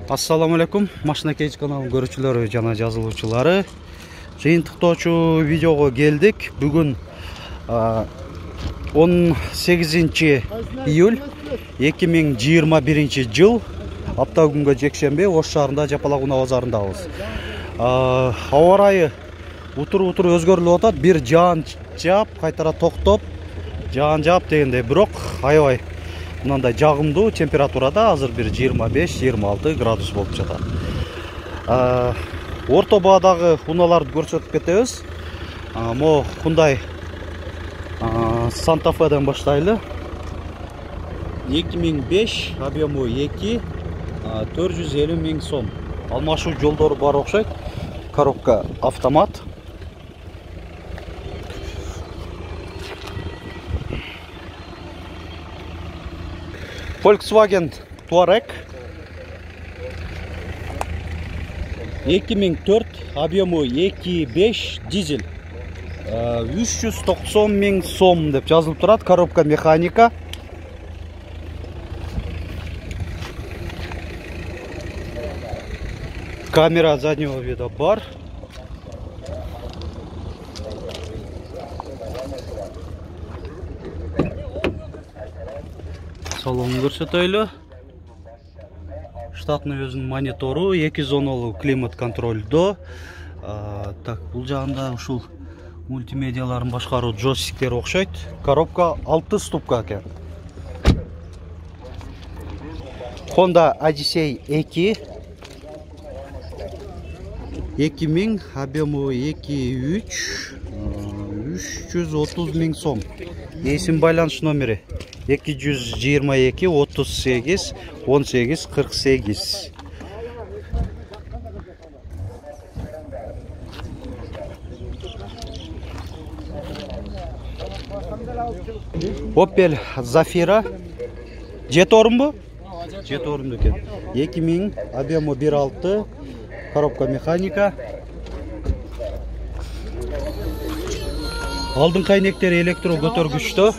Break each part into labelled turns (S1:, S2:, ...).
S1: Assalamu alaikum. Машина Кейдж каналының көрүүчүлөрү жана жазылуучулары. Жыйынтыктоочу видеого келдик. Бүгүн 18 июль 2021 жыл. Апта күнгө жекшемби Ош шаарында Жапалак унаа базарындабыз. Аба ырайы утур өзгөрүлүп атат. Бир жаан жаап, кайтара токтоп, жаан жаап дегенде, бирок аябай мынандай жагымдуу температурада азыр бир 25-26 градус болуп жатат. Орто баадагы унааларды көрсөтүп кетебиз. Мо Hyundai Santa Fe'ден баштайлы. 2005, объему 2, 450 000 сом. Алмашуу жолдору бар окшойт. Коробка автомат. Volkswagen Touareg 2004, объему 2.5 дизель. 390 000 сом деп жазылып турат. Коробка механика. Камера заднего вида бар. Салонун көрсөтөйлү. Штатный өзүнүн монитору, 2 зоналуу климат контролдо. Так, бул жагында ушул мультимедиаларын башкаруу джойстиктер окшойт. Коробка 6 ступка экен. Honda Odyssey 2 2000, объему 2.3, 330 000 сом. Эсим байланыш номери 222 38 18 48. Opel Zafira. Jet орунбу? Jet орунду экен. 2000, объему 1.6, коробка механика. Алдыңкы айнектери электро көтөргүчтө.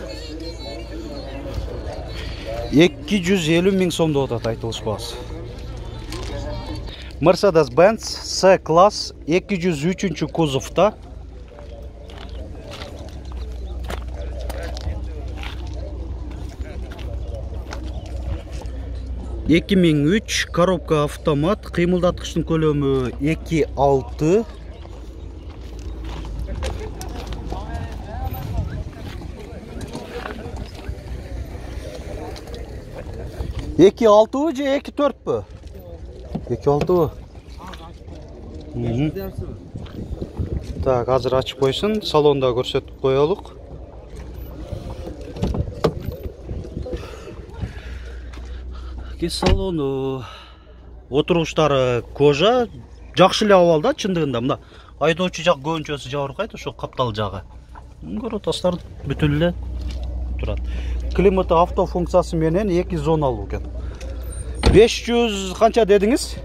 S1: 250 000 сом деп атат, айтылышпас. Mercedes-Benz C-класс 203 кузовта. ...2003, коробка автомат, кыймылдаткычтын көлөмү 2.6. Eki 6 же eki 4 bü? Eki 6 bü. Так, азыр ачып койсун, салонда көрсөтүп коелук. Ки салону отуруштары кожа, жакшы эле абалда чындыгында. Мына айдоочу жак көбүнчөсү жабыркайт, ошо каптал жагы. Көрөтастар бүтүн эле турат. Климаты авто функциясы менен 2 зоналуу экен. 500 канча дедиңиз?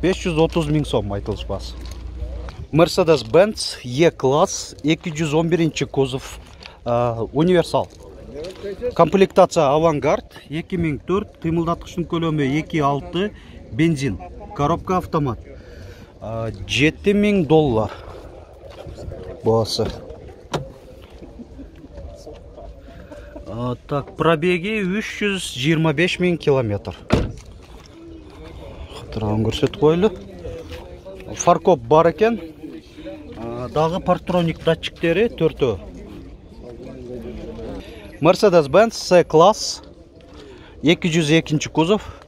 S1: 530 000 сом айтылышпас. Mercedes-Benz E-класс 211 кузов, универсал. Комплектация Авангард 2004, кыймылдаткычтын көлөмү 2.6, бензин, коробка автомат. $7000 басы. Так, пробеги 325 000 километр. Катырагын көрсөтүп коелу. Фаркоп бар экен. Дагы партроник датчиктери 4. Mercedes-Benz C-класс 202 кузов.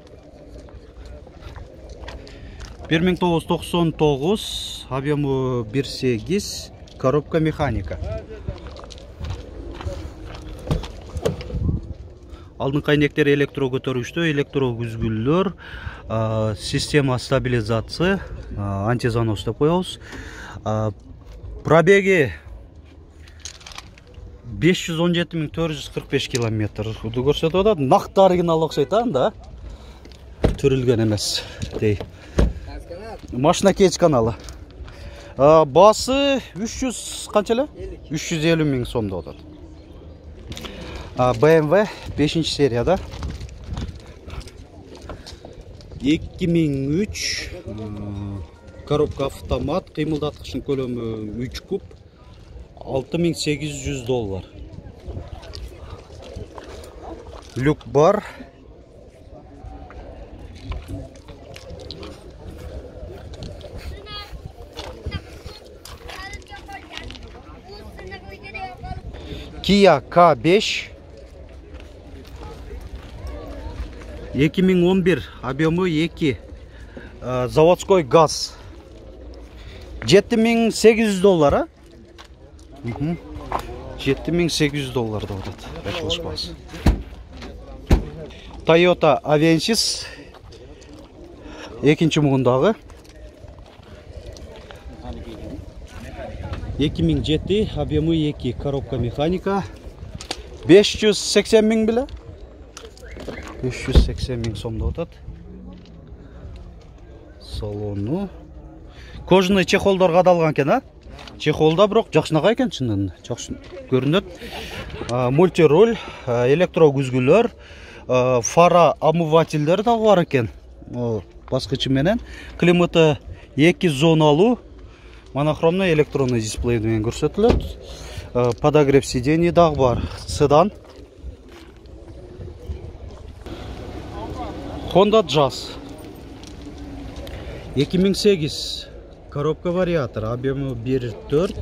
S1: 1999, объему 1.8, коробка механика. Алдыңкы айнектери электро көтөргүчтө, электро күзгүлдөр, система стабилизация, антизанос деп коебуз. Пробеги 517 445 километр көрсөтүп атат. Накты оригинал окшойт да? Түрүлгөн эмес. Машина Кейдж каналы. Басы 300 канча эле? 350 000 сом деп атат. BMW 5 серияда. 2003 коробка автомат, кыймылдаткычтын көлөмү 3 куб, $6800. Люк бар. Kia K5 2011, объемы 2, заводской газ. $7800, $7800 да отат. Айтылышпас. Toyota Avensis экинчи мугундагы 2007, объемы 2, коробка механика. 580 миң беле? 580 миң сомдо отат. Салону. Кожаный чехолдор кадалган экен, а? Чехолда бирок жакшынакай экен, чынында. Жакшы көрүнөт. Мультируль, электрокүзгүлөр, фара омывательдер да бар экен. Баскычы менен. Климаты 2 зоналуу. Монохромный электронный дисплей менен көрсөтүлөт. Подогрев сидений дагы бар. Седан. Honda Jazz 2008, коробка вариатор, объемы 1.4.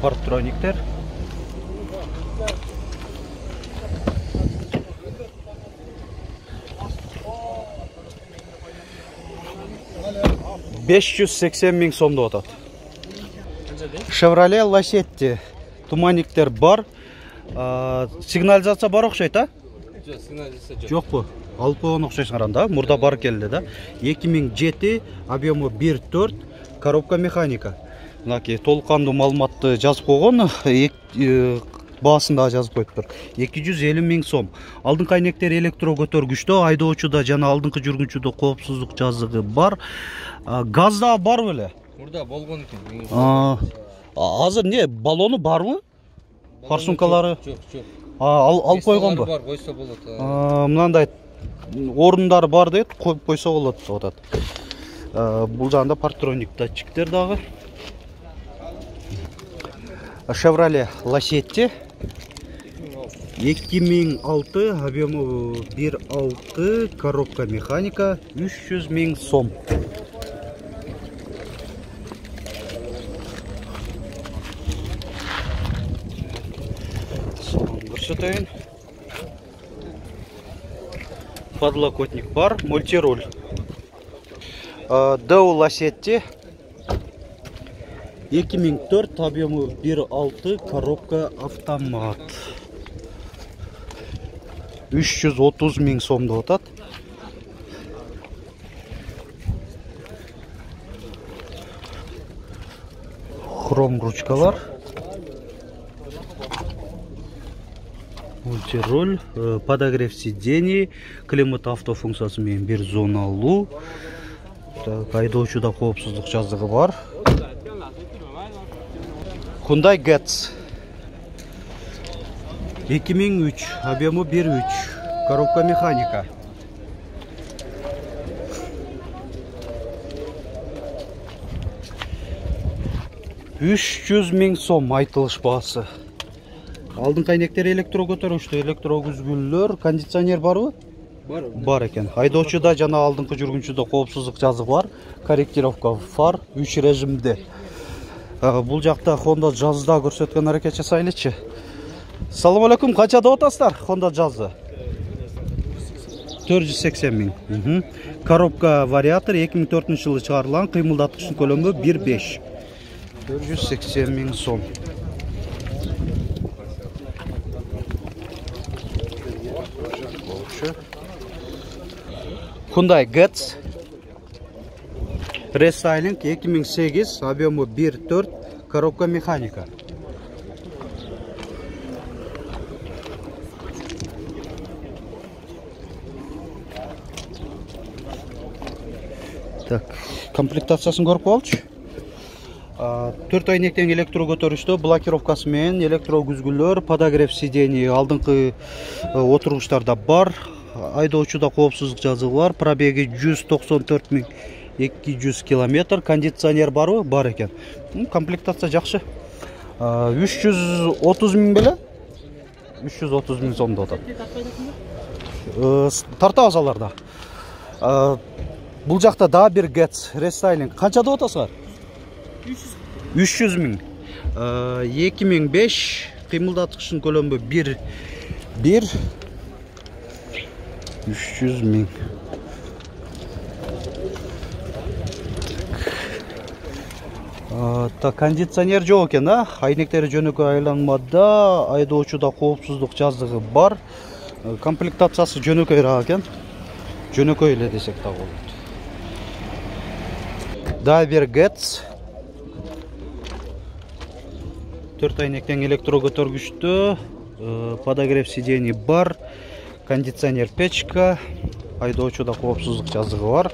S1: Парктрониктер. $580 миң сомдо отат. Chevrolet Lacetti. Туманниктер бар. Сигнализация бар окшойт, а?
S2: Жок, сигнализация жок.
S1: Жокпу? Алып койгон окшойсуңар анда. Мурда бар келди да. 2007, объемы 1.4, коробка механика. Мынаки толук кандуу маалыматты жазып койгон, баасында жазып коюптур. 250 миң сом. Алдыңкы айнектер электро көтөргүчтө, айдоочуда жана алдыңкы жүргүнчүдө коопсуздук жазыгы бар. Газ да бар беле?
S2: Мурда болгон экен.
S1: Азыр не, баллону барбы? Форсункалары?
S2: Жок, жок.
S1: Алып койгонбу?
S2: Бар, койсо болот.
S1: Мынандай орундар бар дейт, коюп койсо болот деп атат. Бул жагында парктроник датчиктер дагы. Chevrolet Lacetti 2006, объемы 1.6, коробка механика, 300 миң сом. Көрсөтөйүн. Подлокотник бар, мультируль. Deo Lacetti 2004, объемы 1.6, коробка автомат. 330 миң сомдо отат. Хром ручкалар. Мультируль, подогрев сидений, климат авто функциясы менен бир зоналуу. Айдоочуда коопсуздук жазыгы бар. Hyundai Getz 2003, объемы 1.3, коробка механика. $300 миң сом айтылыш баасы. Алдыңкы айнектер электро көтөрүштү, электро күзгүлөр, кондиционер барбы? Бар экен. Айдоочуда жана алдыңкы жүргүнчүдө коопсуздук жазыгы бар. Корректировка фар 3 режимде. Бул жакта Honda Jazz'да көрсөткөн аракет жасайлычы. Салам алейкум, канчада отасыздар Honda Jazz'ды? 480 миң. Коробка вариатор 2004 жылы чыгарылган, кыймылдаткычтын көлөмү 1.5. 480 миң сом. Hyundai Getz Restyling 2008, объемы 1.4, коробка механика. Так, комплектациясын көрүп алчы. 4 айнектен электро көтөрүштө блокировкасы менен электро күзгүлөр, подогрев сидений алдыңкы отургучтарда бар. Айдоочуда коопсуздук жазыгы бар. Пробеги 194.200 км. Кондиционер барбы? Бар экен. Комплектация жакшы. 330 миң беле? 330 миң сомдо атат. Тартабыз аларда. Бул жакта да бир Getz рестайлинг. Канча деп атасыңар? 300 миң. 2005 кыймылдаткычтын көлөмү 1 300 миң. Кондиционер жок экен, айнектери жөнөкөй айланмада, айдоочуда коопсуздук жазыгы бар. Комплектациясы жөнөкөйрөөк экен. Жөнөкөй эле десек да болот. Да бир Getz 4 айнектен электро көтөргүчтө, подогрев сидений бар, кондиционер печка, айдоочуда коопсуздук жазыгы бар.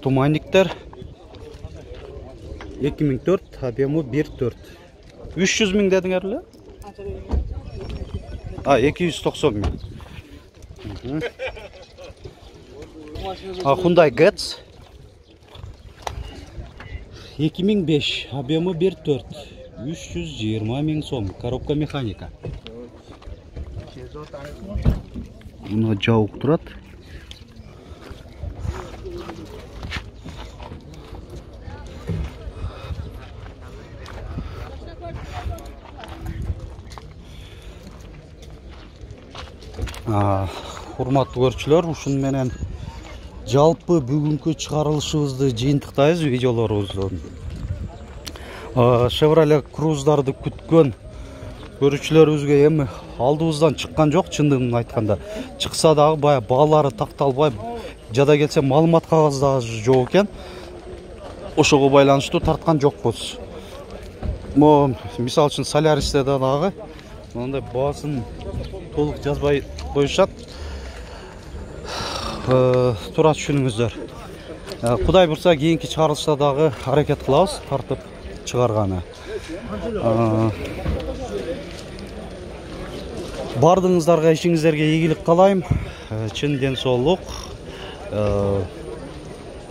S1: Туманниктер 2004, объему 1.4. 300 миң дедиңер эле? 290 миң. Hyundai Getz 2005, объему 1.4. 320 миң сом. Коробка механика. Мына жабык турат. Урматтуу көрүүчүлөр, ушун менен жалпы бүгүнкү чыгарылышыбызды жыйынтыктайбыз видеолорубуздун. Chevrolet Cruze'дарды күткөн көрүүчүлөрүбүзгө эми алдыбыздан чыккан жок, чындыгын айтканда. Чыкса дагы бая баалары такталбай, жада келсе маалымат кагазы дагы жок экен. Ошого байланыштуу тарткан жокпуз. Мисалы үчүн Solaris'те дагы мындай баасын толук жазбай коюшат. Тура түшүнүңүздөр. Кудай бурса кийинки чыгарылышта дагы аракет кылабыз тартып чыгарганы. Бардыгыңыздарга ишиңиздерге ийгилик каалайм. Чын ден соолук.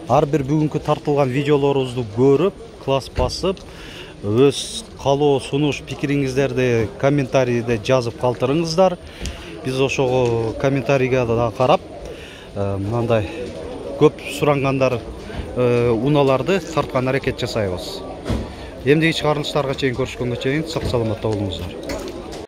S1: Ар бир бүгүнкү тартылган видеолорубузду көрүп, класс басып, өз калоо, сунуш, пикириңиздерди комментарийде жазып калтырыңыздар. Биз ошого комментарийге да карап, мындай көп сурангандар унааларды тарткан аракет жасайбыз. Эмдеги чыгарылыштарга чейин көрүшкөнгө чейин сак саламатта болуңуздар.